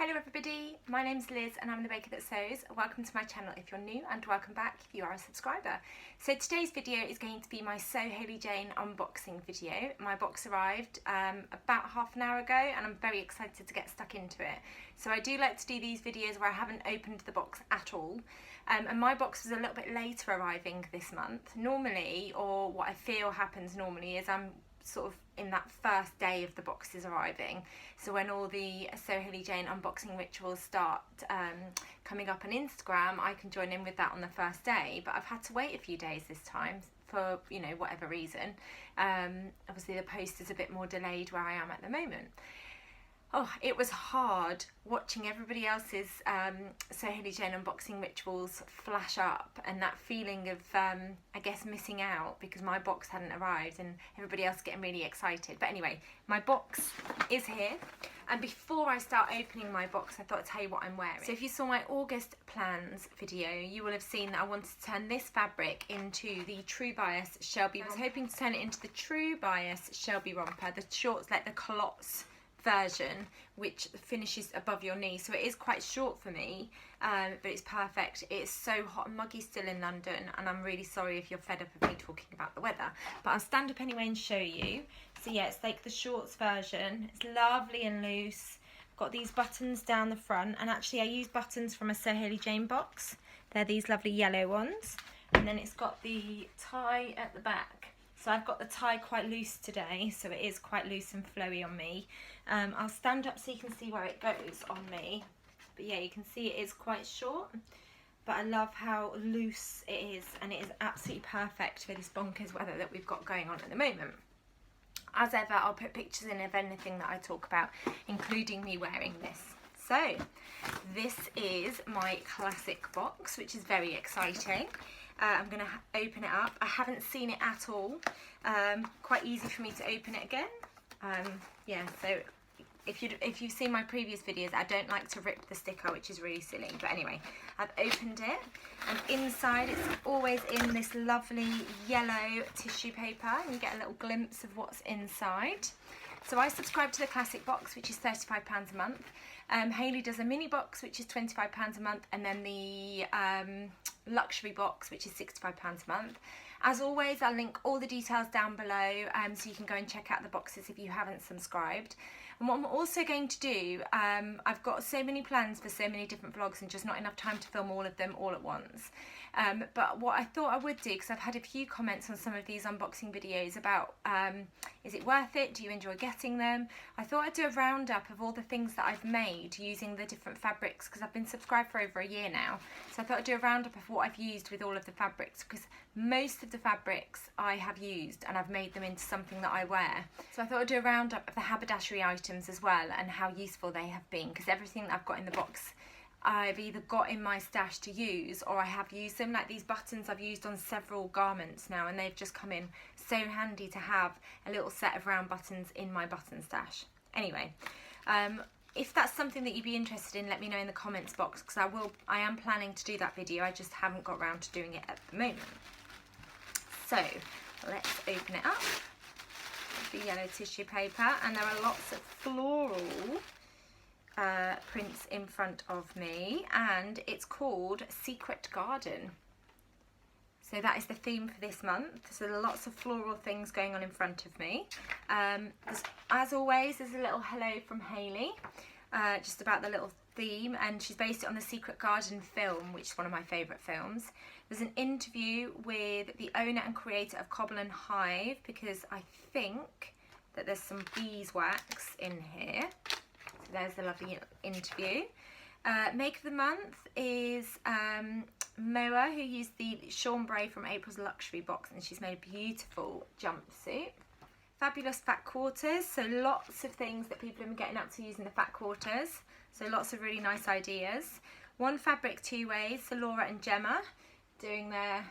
Hello everybody, my name's Liz and I'm the baker that sews. Welcome to my channel if you're new and welcome back if you are a subscriber. So today's video is going to be my Sew Hayley Jane unboxing video. My box arrived about half an hour ago and I'm very excited to get stuck into it. So I do like to do these videos where I haven't opened the box at all. And my box was a little bit later arriving this month. Normally, or what I feel happens normally, is I'm sort of in that first day of the boxes arriving, so when all the Sew Hayley Jane unboxing rituals start coming up on Instagram, I can join in with that on the first day, but I've had to wait a few days this time for, you know, whatever reason. Obviously the post is a bit more delayed where I am at the moment. Oh, it was hard watching everybody else's Sew Hayley Jane unboxing rituals flash up, and that feeling of, I guess, missing out because my box hadn't arrived and everybody else getting really excited. But anyway, my box is here, and before I start opening my box, I thought I'd tell you what I'm wearing. So if you saw my August plans video, you will have seen that I wanted to turn this fabric into the True Bias Shelby. I was hoping to turn it into the True Bias Shelby romper, the shorts like the culottes version, which finishes above your knee, so it is quite short for me, but it's perfect. It's so hot and muggy still in London, and I'm really sorry if you're fed up of me talking about the weather, but I'll stand up anyway and show you. So yeah, it's like the shorts version. It's lovely and loose. Got these buttons down the front, and actually I use buttons from a Sew Hayley Jane box. They're these lovely yellow ones, and then it's got the tie at the back. So I've got the tie quite loose today, so it is quite loose and flowy on me. I'll stand up so you can see where it goes on me. But yeah, you can see it is quite short, but I love how loose it is, and it is absolutely perfect for this bonkers weather that we've got going on at the moment. As ever, I'll put pictures in of anything that I talk about, including me wearing this. So this is my classic box, which is very exciting. I'm going to open it up. I haven't seen it at all. Quite easy for me to open it again. Yeah, so if you've seen my previous videos, I don't like to rip the sticker, which is really silly. But anyway, I've opened it, and inside it's always in this lovely yellow tissue paper, and you get a little glimpse of what's inside. So I subscribe to the classic box, which is £35 a month. Hayley does a mini box, which is £25 a month, and then the luxury box, which is £65 a month. As always, I'll link all the details down below, so you can go and check out the boxes if you haven't subscribed. And what I'm also going to do, I've got so many plans for so many different vlogs and just not enough time to film all of them all at once. But what I thought I would do, because I've had a few comments on some of these unboxing videos about, is it worth it? Do you enjoy getting them? I thought I'd do a roundup of all the things that I've made using the different fabrics, because I've been subscribed for over a year now. So I thought I'd do a roundup of what I've used with all of the fabrics, because most of the fabrics I have used and I've made them into something that I wear. So I thought I'd do a roundup of the haberdashery items as well, and how useful they have been, because everything that I've got in the box I've either got in my stash to use, or I have used them. Like these buttons I've used on several garments now, and they've just come in so handy to have a little set of round buttons in my button stash. Anyway, if that's something that you'd be interested in, let me know in the comments box, because I am planning to do that video. I just haven't got around to doing it at the moment. So let's open it up. The yellow tissue paper, and there are lots of floral prints in front of me, and it's called Secret Garden. So that is the theme for this month. So there are lots of floral things going on in front of me. As always, there's a little hello from Hayley, just about the little theme, and she's based it on the Secret Garden film, which is one of my favourite films. There's an interview with the owner and creator of Cobble and Hive, because I think that there's some beeswax in here. So there's the lovely interview. Make of the month is Moa, who used the chambray from April's luxury box, and she's made a beautiful jumpsuit. Fabulous fat quarters, so lots of things that people have been getting up to using the fat quarters. So lots of really nice ideas. One fabric, two ways. So Laura and Gemma doing their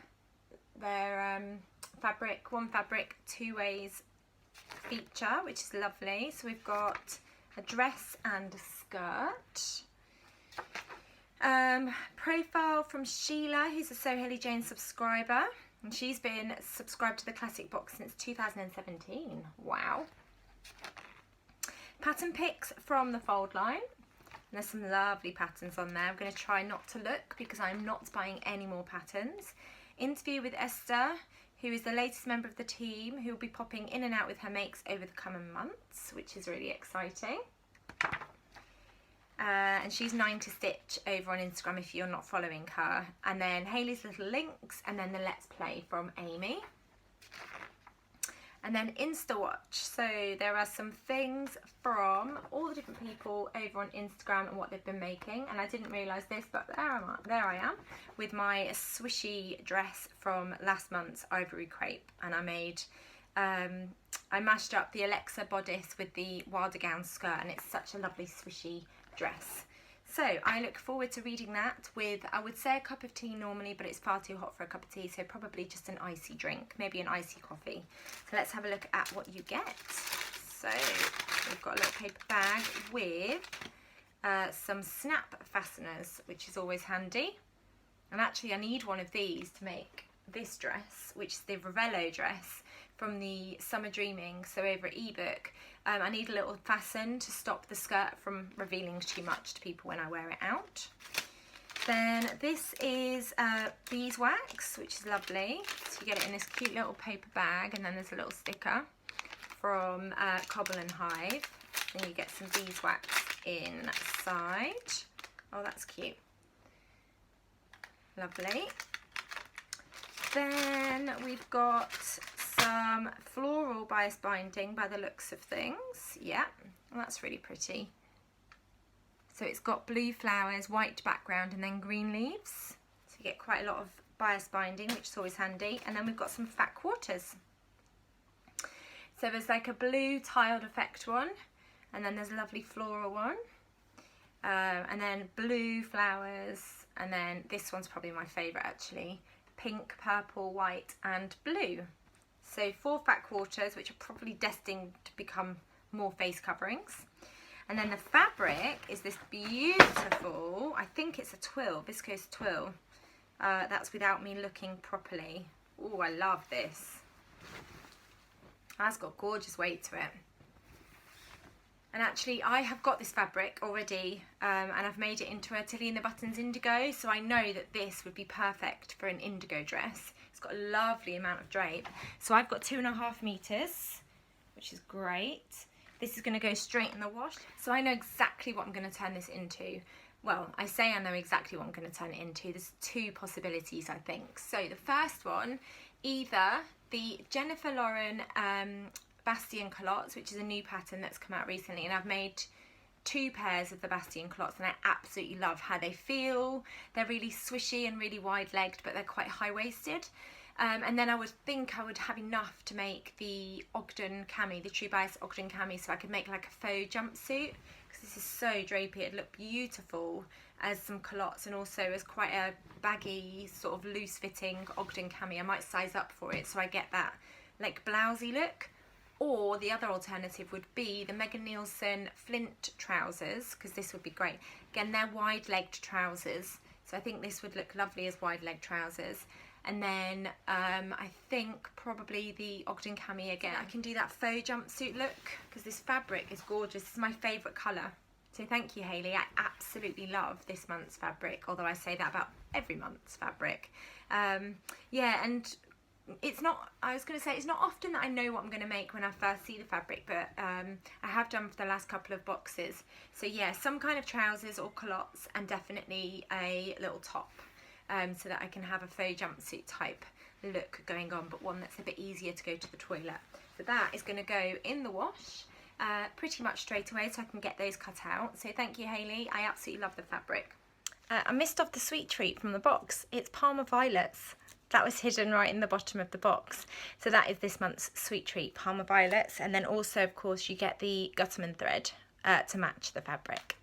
fabric, one fabric, two ways feature, which is lovely. So we've got a dress and a skirt. Profile from Sheila, who's a Sew Hayley Jane subscriber, and she's been subscribed to the classic box since 2017. Wow. Pattern pics from the fold line. And there's some lovely patterns on there. I'm going to try not to look because I'm not buying any more patterns. Interview with Esther, who is the latest member of the team, who will be popping in and out with her makes over the coming months, which is really exciting. And she's 9 to Stitch over on Instagram if you're not following her. And then Hayley's little links, and then the Let's Play from Amy. And then Insta Watch. So there are some things from all the different people over on Instagram and what they've been making. And I didn't realise this, but there I am with my swishy dress from last month's Ivory Crepe. And I made, I mashed up the Alexa bodice with the Wilder Gown skirt, and it's such a lovely swishy dress. So I look forward to reading that with, I would say, a cup of tea normally, but it's far too hot for a cup of tea, so probably just an icy drink, maybe an icy coffee. So let's have a look at what you get. So we've got a little paper bag with some snap fasteners, which is always handy. And actually I need one of these to make this dress, which is the Ravello dress from the Summer Dreaming, so over at ebook. I need a little fasten to stop the skirt from revealing too much to people when I wear it out. Then this is beeswax, which is lovely. So you get it in this cute little paper bag, and then there's a little sticker from Cobble and Hive. Then you get some beeswax inside. Oh, that's cute. Lovely. Then we've got some floral bias binding by the looks of things. Yeah, well, that's really pretty. So it's got blue flowers, white background, and then green leaves. So you get quite a lot of bias binding, which is always handy. And then we've got some fat quarters. So there's like a blue tiled effect one, and then there's a lovely floral one, and then blue flowers, and then this one's probably my favourite actually, pink, purple, white and blue. So 4 fat quarters, which are probably destined to become more face coverings. And then the fabric is this beautiful, I think it's a twill, viscose twill. That's without me looking properly. Oh, I love this. That's got gorgeous weight to it. And actually I have got this fabric already, and I've made it into a Tilly and the Buttons indigo, so I know that this would be perfect for an indigo dress. It's got a lovely amount of drape. So I've got 2.5 meters, which is great. This is going to go straight in the wash. So I know exactly what I'm going to turn this into. Well, I say I know exactly what I'm going to turn it into. There's 2 possibilities, I think. So the first one, either the Jennifer Lauren Bastion culottes, which is a new pattern that's come out recently, and I've made 2 pairs of the Bastion culottes, and I absolutely love how they feel. They're really swishy and really wide-legged, but they're quite high-waisted. And then I would think I would have enough to make the Ogden cami, the True Bias Ogden cami, so I could make like a faux jumpsuit, because this is so drapey. It'd look beautiful as some culottes and also as quite a baggy, sort of loose-fitting Ogden cami. I might size up for it so I get that like blousey look. Or the other alternative would be the Megan Nielsen Flint trousers, because this would be great. Again, they're wide-legged trousers, so I think this would look lovely as wide-leg trousers. And then I think probably the Ogden cami again. I can do that faux jumpsuit look, because this fabric is gorgeous. This is my favourite colour. So thank you, Hayley. I absolutely love this month's fabric, although I say that about every month's fabric. Yeah, and it's not, I was going to say, it's not often that I know what I'm going to make when I first see the fabric, but I have done for the last couple of boxes. So yeah, some kind of trousers or culottes, and definitely a little top, so that I can have a faux jumpsuit type look going on, but one that's a bit easier to go to the toilet. So that is going to go in the wash pretty much straight away, so I can get those cut out. So thank you, Hayley. I absolutely love the fabric. I missed off the sweet treat from the box. It's Parma Violets. That was hidden right in the bottom of the box. So that is this month's sweet treat, Parma Violets. And then also, of course, you get the Gutterman thread to match the fabric.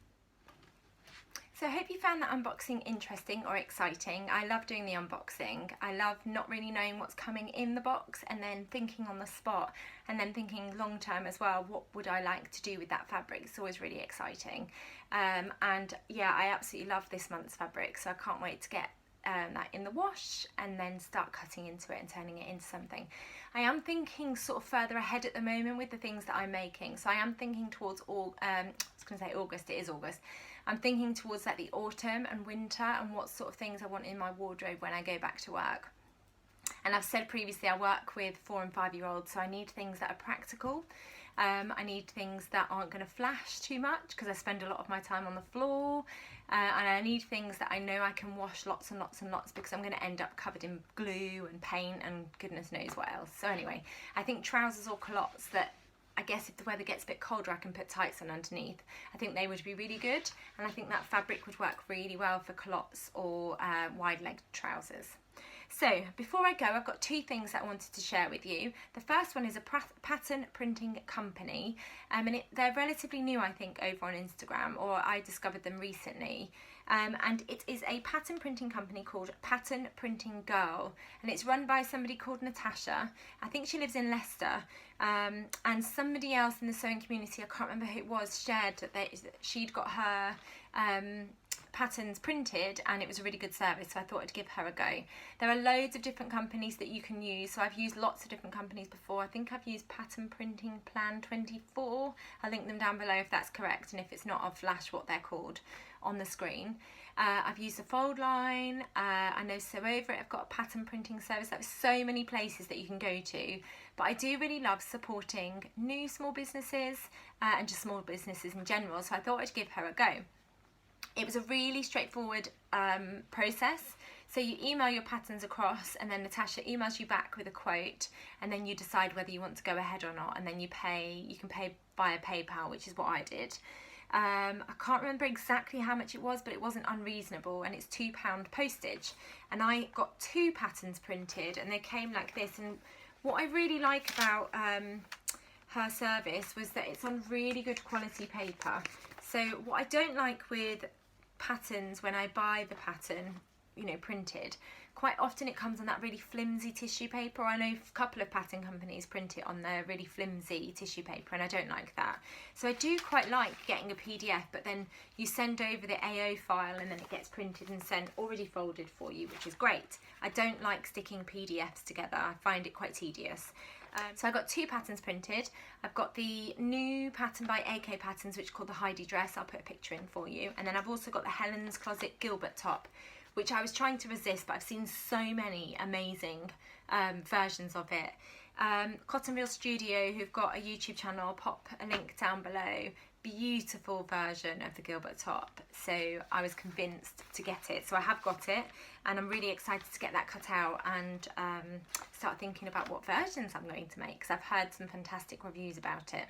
So I hope you found that unboxing interesting or exciting. I love doing the unboxing. I love not really knowing what's coming in the box and then thinking on the spot, and then thinking long term as well, what would I like to do with that fabric? It's always really exciting. And yeah, I absolutely love this month's fabric, so I can't wait to get that in the wash and then start cutting into it and turning it into something. I am thinking sort of further ahead at the moment with the things that I'm making. So I am thinking towards I was going to say August, it is August. I'm thinking towards like the autumn and winter and what sort of things I want in my wardrobe when I go back to work. And I've said previously I work with 4 and 5 year olds, so I need things that are practical. I need things that aren't going to flash too much because I spend a lot of my time on the floor, and I need things that I know I can wash lots and lots and lots because I'm going to end up covered in glue and paint and goodness knows what else. So anyway, I think trousers or culottes that I guess if the weather gets a bit colder I can put tights on underneath. I think they would be really good, and I think that fabric would work really well for culottes or wide legged trousers. So before I go, I've got 2 things that I wanted to share with you. The first one is a pattern printing company, and they're relatively new, I think, over on Instagram, or I discovered them recently. And it is a pattern printing company called Pattern Printing Girl, and it's run by somebody called Natasha. I think she lives in Leicester, and somebody else in the sewing community, I can't remember who it was, shared that she'd got her patterns printed and it was a really good service, so I thought I'd give her a go. There are loads of different companies that you can use, so I've used lots of different companies before. I think I've used Pattern Printing Plan 24. I'll link them down below if that's correct, and if it's not I'll flash what they're called on the screen. I've used the Fold Line, I know Sew Over It, I've got a pattern printing service. There's so many places that you can go to, but I do really love supporting new small businesses and just small businesses in general, so I thought I'd give her a go. It was a really straightforward process. So you email your patterns across and then Natasha emails you back with a quote, and then you decide whether you want to go ahead or not, and then you can pay via PayPal, which is what I did. I can't remember exactly how much it was, but it wasn't unreasonable, and it's £2 postage. And I got 2 patterns printed and they came like this. And what I really like about her service was that it's on really good quality paper. So what I don't like with patterns when I buy the pattern, you know, printed, quite often it comes on that really flimsy tissue paper. I know a couple of pattern companies print it on their really flimsy tissue paper, and I don't like that. So I do quite like getting a PDF, but then you send over the AO file and then it gets printed and sent already folded for you, which is great. I don't like sticking PDFs together. I find it quite tedious. So I got 2 patterns printed. I've got the new pattern by AK Patterns, which is called the Heidi dress. I'll put a picture in for you. And then I've also got the Helen's Closet Gilbert top, which I was trying to resist, but I've seen so many amazing versions of it. Cotton Reel Studio, who've got a YouTube channel, I'll pop a link down below. Beautiful version of the Gilbert top, so I was convinced to get it. So I have got it, and I'm really excited to get that cut out and start thinking about what versions I'm going to make, because I've heard some fantastic reviews about it.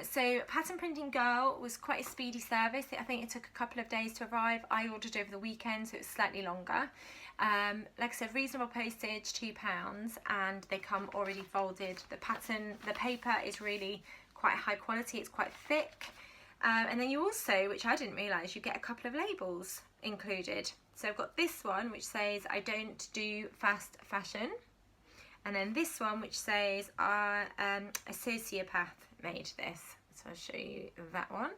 So Pattern Printing Girl was quite a speedy service. I think it took a couple of days to arrive. I ordered over the weekend, so it was slightly longer. Like I said, reasonable postage, £2, and they come already folded. The paper is really quite high quality, it's quite thick. And then you also, which I didn't realise, you get a couple of labels included. So I've got this one which says I don't do fast fashion, and then this one which says a sociopath made this. So I'll show you that one.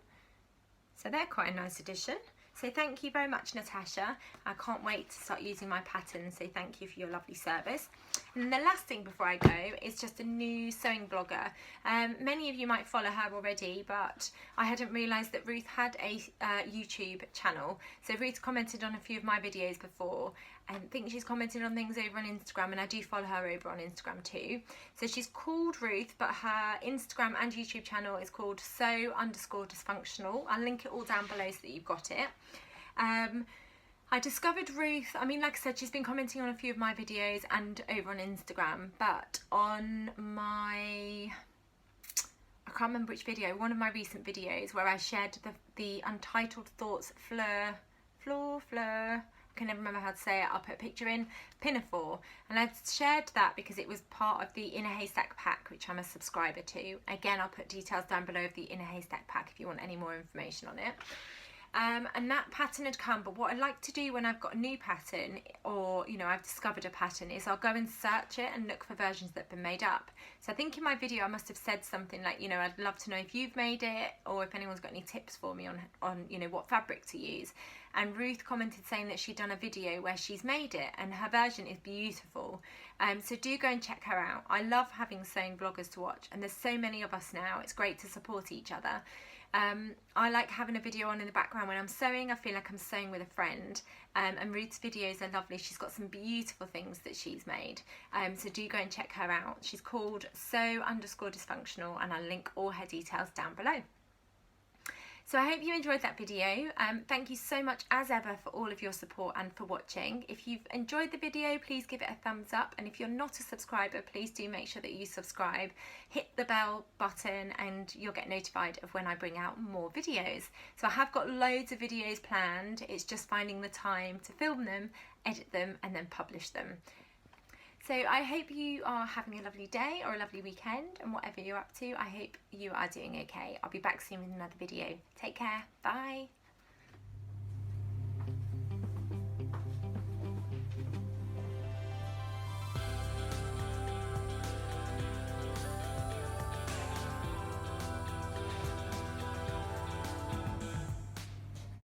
So they're quite a nice addition. So thank you very much, Natasha. I can't wait to start using my patterns, so thank you for your lovely service. And the last thing before I go is just a new sewing blogger. Many of you might follow her already, but I hadn't realised that Ruth had a YouTube channel. So Ruth commented on a few of my videos before. I think she's commented on things over on Instagram, and I do follow her over on Instagram too. So she's called Ruth, but her Instagram and YouTube channel is called sew_dysfunctional. I'll link it all down below so that you've got it. I discovered Ruth, I mean, like I said, she's been commenting on a few of my videos and over on Instagram, but on my, I can't remember which video, one of my recent videos where I shared the Untitled Thoughts Fleur, I can never remember how to say it, I'll put a picture in, Pinafore, and I shared that because it was part of the In a Haystack pack, which I'm a subscriber to. Again, I'll put details down below of the In a Haystack pack if you want any more information on it. and that pattern had come. But what I like to do when I've got a new pattern, or you know, I've discovered a pattern, is I'll go and search it and look for versions that have been made up. So I think in my video I must have said something like, you know, I'd love to know if you've made it, or if anyone's got any tips for me on you know, what fabric to use. And Ruth commented saying that she'd done a video where she's made it, and her version is beautiful. So do go and check her out. I love having sewing vloggers to watch, and there's so many of us now. It's great to support each other. I like having a video on in the background when I'm sewing. I feel like I'm sewing with a friend, and Ruth's videos are lovely. She's got some beautiful things that she's made, so do go and check her out. She's called Sew_Dysfunctional, and I'll link all her details down below. So I hope you enjoyed that video. Thank you so much as ever for all of your support and for watching. If you've enjoyed the video, please give it a thumbs up, and if you're not a subscriber, please do make sure that you subscribe. Hit the bell button and you'll get notified of when I bring out more videos. So I have got loads of videos planned. It's just finding the time to film them, edit them, and then publish them. So I hope you are having a lovely day or a lovely weekend, and whatever you're up to, I hope you are doing okay. I'll be back soon with another video. Take care. Bye.